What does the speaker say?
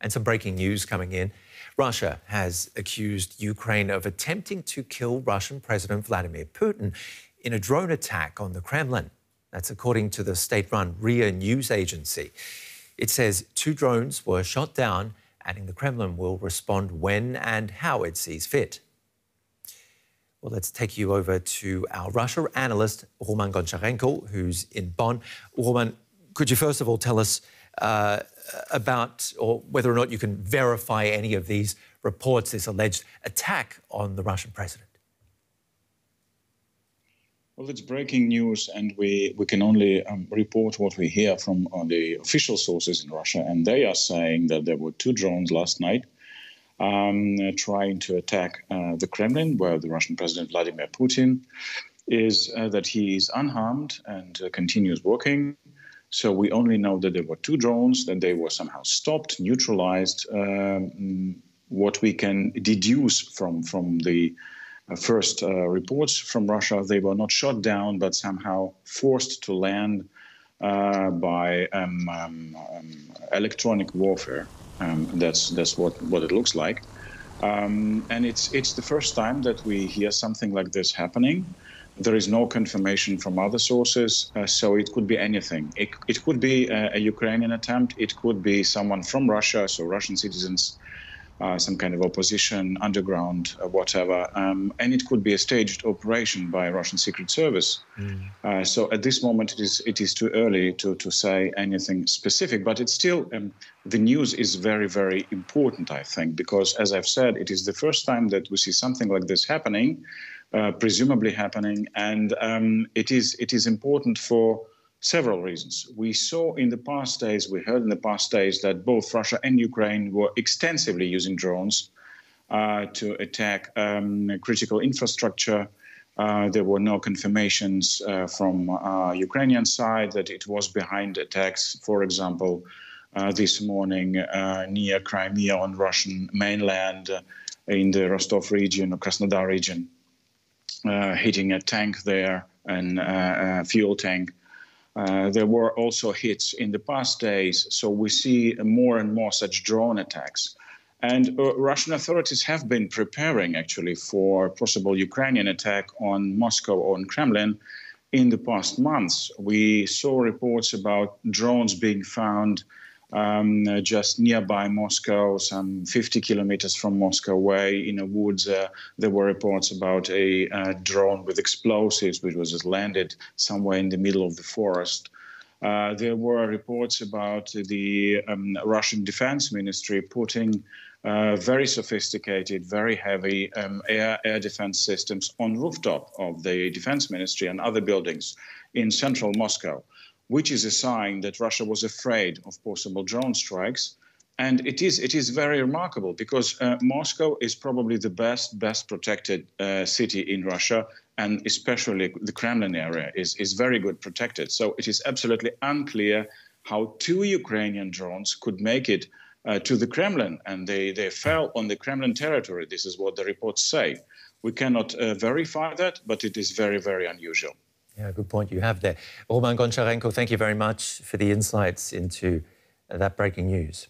And some breaking news coming in. Russia has accused Ukraine of attempting to kill Russian President Vladimir Putin in a drone attack on the Kremlin. That's according to the state-run RIA news agency. It says 2 drones were shot down, adding the Kremlin will respond when and how it sees fit. Well, let's take you over to our Russia analyst, Roman Goncharenko, who's in Bonn. Roman, could you first of all tell us about or whether or not you can verify any of these reports, this alleged attack on the Russian president? Well, it's breaking news, and we can only report what we hear from the official sources in Russia, and they are saying that there were 2 drones last night trying to attack the Kremlin, where the Russian President Vladimir Putin is, that he is unharmed and continues working. So we only know that there were 2 drones, that they were somehow stopped, neutralized. What we can deduce from the first reports from Russia, they were not shot down, but somehow forced to land by electronic warfare. That's what it looks like. And it's the first time that we hear something like this happening. There is no confirmation from other sources, so it could be anything. It could be a Ukrainian attempt. It could be someone from Russia, so Russian citizens, some kind of opposition, underground, whatever. And it could be a staged operation by Russian Secret Service. So at this moment, it is too early to say anything specific. But it's still, the news is very, very important, I think, because, as I've said, it is the first time that we see something like this happening. Presumably happening, and it is important for several reasons. We saw in the past days, we heard in the past days that both Russia and Ukraine were extensively using drones to attack critical infrastructure. There were no confirmations from Ukrainian side that it was behind attacks, for example, this morning near Crimea on Russian mainland in the Rostov region or Krasnodar region. Hitting a tank there and a fuel tank. There were also hits in the past days, so we see more and more such drone attacks. And Russian authorities have been preparing, actually, for possible Ukrainian attack on Moscow or on Kremlin in the past months. We saw reports about drones being found just nearby Moscow, some 50 kilometers from Moscow away in a woods. There were reports about a drone with explosives, which was just landed somewhere in the middle of the forest. There were reports about the Russian Defense Ministry putting very sophisticated, very heavy air defense systems on rooftop of the Defense Ministry and other buildings in central Moscow, which is a sign that Russia was afraid of possible drone strikes. And it is very remarkable because Moscow is probably the best protected city in Russia, and especially the Kremlin area is very good protected. So it is absolutely unclear how 2 Ukrainian drones could make it to the Kremlin, and they fell on the Kremlin territory. This is what the reports say. We cannot verify that, but it is very, very unusual. Yeah, good point you have there. Roman Goncharenko, thank you very much for the insights into that breaking news.